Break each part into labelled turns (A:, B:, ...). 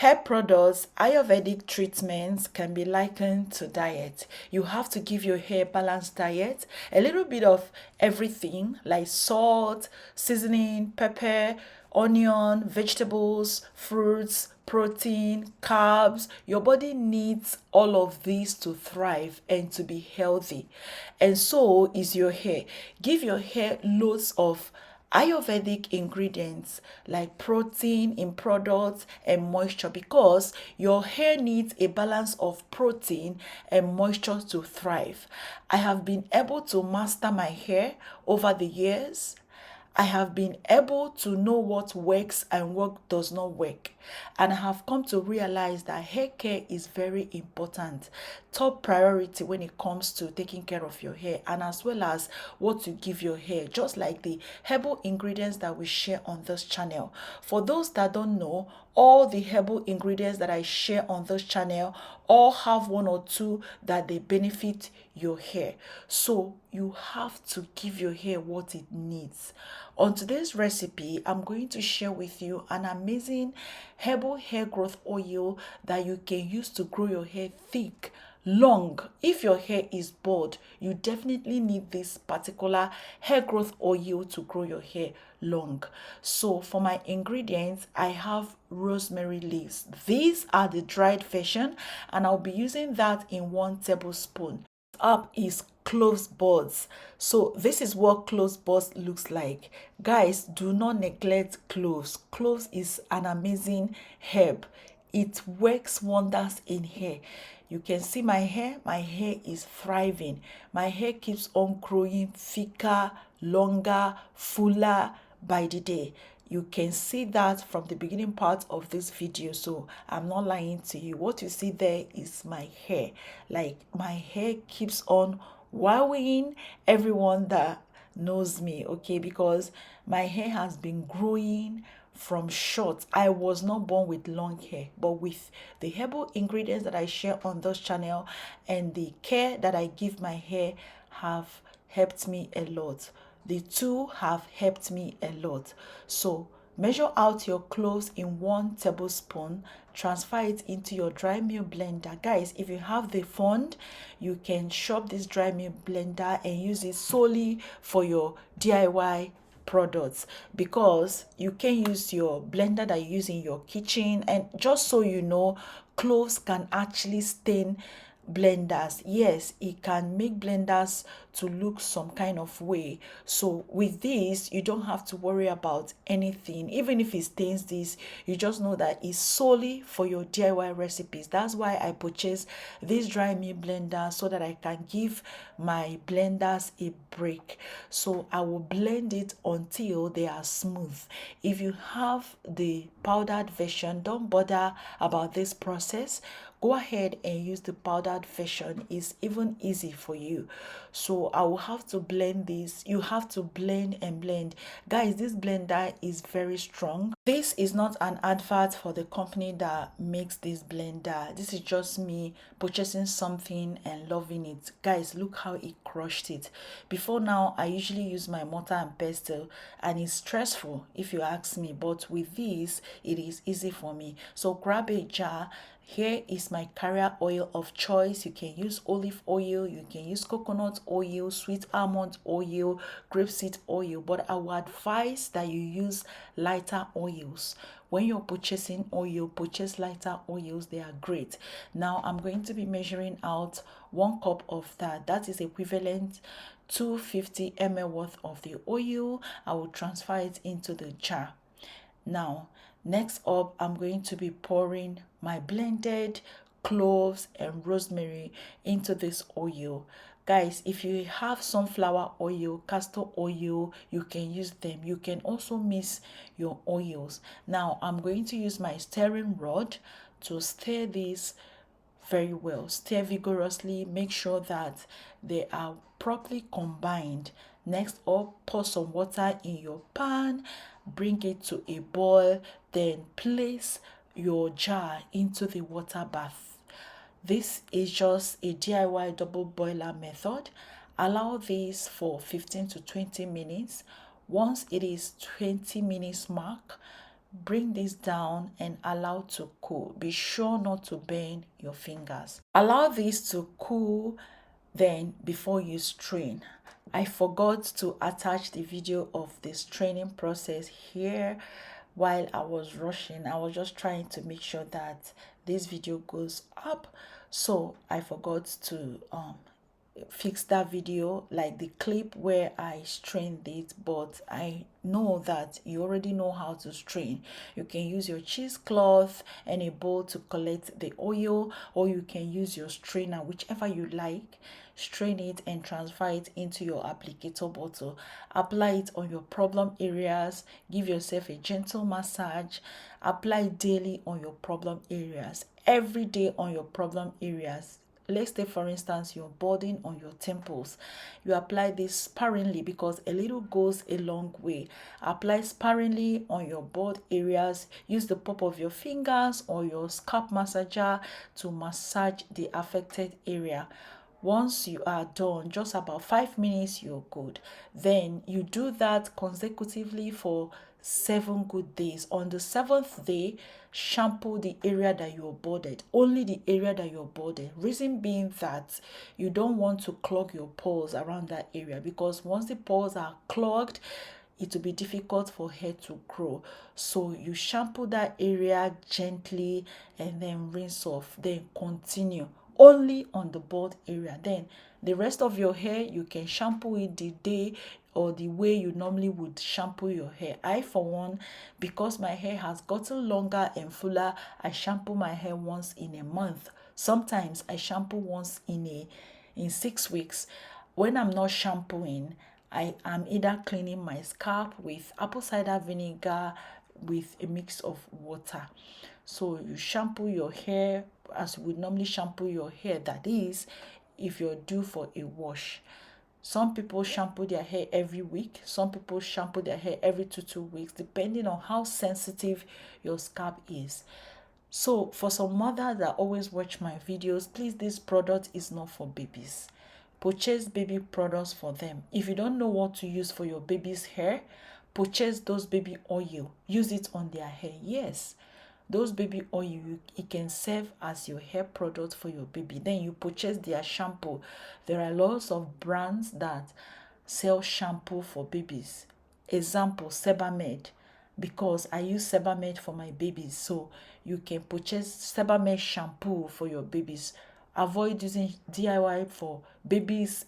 A: Hair products, Ayurvedic treatments can be likened to diet. You have to give your hair balanced diet, a little bit of everything like salt, seasoning, pepper, onion, vegetables, fruits, protein, carbs. Your body needs all of these to thrive and to be healthy. And so is your hair. Give your hair loads of Ayurvedic ingredients like protein in products and moisture, because your hair needs a balance of protein and moisture to thrive. I have been able to master my hair over the years. I have been able to know what works and what does not work. And I have come to realize that hair care is very important, top priority when it comes to taking care of your hair, and as well as what you give your hair, just like the herbal ingredients that we share on this channel. For those that don't know, all the herbal ingredients that I share on this channel all have one or two that they benefit your hair. So you have to give your hair what it needs. On today's recipe, I'm going to share with you an amazing herbal hair growth oil that you can use to grow your hair thick, long. If your hair is bald, you definitely need this particular hair growth oil to grow your hair long. So for my ingredients, I have rosemary leaves. These are the dried version, and I'll be using that in 1 tablespoon. Up is cloves buds. So this is what cloves buds looks like. Guys, do not neglect cloves. Cloves is an amazing herb. It works wonders in hair. You can see my hair is thriving. My hair keeps on growing thicker, longer, fuller by the day. You can see that from the beginning part of this video, so I'm not lying to you. What you see there is my hair. Like, my hair keeps on wowing everyone that knows me, okay? Because my hair has been growing from short. I was not born with long hair, but with the herbal ingredients that I share on this channel and the care that I give my hair have helped me a lot. The two have helped me a lot. So measure out your cloves in 1 tablespoon, transfer it into your dry milk blender. Guys, if you have the fund, you can shop this dry milk blender and use it solely for your DIY products, because you can use your blender that you use in your kitchen. And just so you know, cloves can actually stain blenders. Yes, it can make blenders to look some kind of way. So with this, you don't have to worry about anything. Even if it stains this, you just know that it's solely for your DIY recipes. That's why I purchased this dry meat blender, so that I can give my blenders a break. So I will blend it until they are smooth. If you have the powdered version, don't bother about this process. Go ahead and use the powdered version. It's even easy for you. So I will have to blend this. You have to blend and blend. Guys, this blender is very strong. This is not an advert for the company that makes this blender. This is just me purchasing something and loving it. Guys, look how it crushed it. Before now, I usually use my mortar and pestle, and it's stressful if you ask me. But with this, it is easy for me. So grab a jar. Here is my carrier oil of choice. You can use olive oil, you can use coconut oil, sweet almond oil, grapeseed oil, but I would advise that you use lighter oils. When you're purchasing oil, purchase lighter oils. They are great. Now I'm going to be measuring out 1 cup of that. That is equivalent to 50 ml worth of the oil. I will transfer it into the jar. Now, next up, I'm going to be pouring my blended cloves and rosemary into this oil. Guys, if you have sunflower oil, castor oil, you can use them. You can also mix your oils. Now, I'm going to use my stirring rod to stir this very well. Stir vigorously. Make sure that they are properly combined. Next up, pour some water in your pan, bring it to a boil, then place your jar into the water bath. This is just a DIY double boiler method. Allow this for 15 to 20 minutes. Once it is 20 minutes mark, bring this down and allow to cool. Be sure not to burn your fingers. Allow this to cool then before you strain. I forgot to attach the video of the straining process here while I was rushing. I was just trying to make sure that this video goes up, so I forgot to fix that video, like the clip where I strained it. But I know that you already know how to strain. You can use your cheesecloth and a bowl to collect the oil, or you can use your strainer, whichever you like. Strain it and transfer it into your applicator bottle. Apply it on your problem areas. Give yourself a gentle massage. Apply daily on your problem areas, every day on your problem areas. Let's take for instance your burden on your temples. You apply this sparingly because a little goes a long way. Apply sparingly on your bald areas. Use the pop of your fingers or your scalp massager to massage the affected area. Once you are done, just about 5 minutes, you're good. Then you do that consecutively for 7 good days. On the 7th day, shampoo the area that you're bothered, only the area that you're bothered. Reason being that you don't want to clog your pores around that area, because once the pores are clogged, it will be difficult for hair to grow. So you shampoo that area gently and then rinse off, then continue only on the bald area. Then the rest of your hair, you can shampoo it the day or the way you normally would shampoo your hair. I, for one, because my hair has gotten longer and fuller, I shampoo my hair once in a month. Sometimes I shampoo once in 6 weeks. When I'm not shampooing, I am either cleaning my scalp with apple cider vinegar with a mix of water. So you shampoo your hair as you would normally shampoo your hair, that is, if you're due for a wash. Some people shampoo their hair every week. Some people shampoo their hair every 2 weeks, depending on how sensitive your scalp is. So for some mothers that always watch my videos, please, this product is not for babies. Purchase baby products for them. If you don't know what to use for your baby's hair, purchase those baby oil. Use it on their hair. Yes, those baby oil, it can serve as your hair product for your baby. Then you purchase their shampoo. There are lots of brands that sell shampoo for babies. Example, Sebamed, because I use Sebamed for my babies. So you can purchase Sebamed shampoo for your babies. Avoid using DIY for babies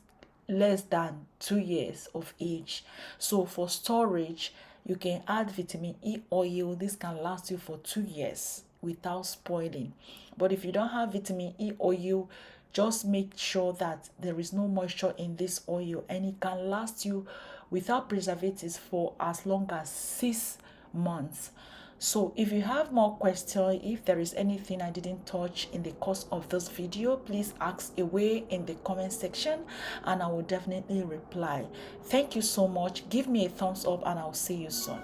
A: less than 2 years of age. So for storage, you can add vitamin E oil. This can last you for 2 years without spoiling. But if you don't have vitamin E oil, just make sure that there is no moisture in this oil, and it can last you without preservatives for as long as 6 months. So if you have more questions, if there is anything I didn't touch in the course of this video, please ask away in the comment section and I will definitely reply. Thank you so much. Give me a thumbs up and I'll see you soon.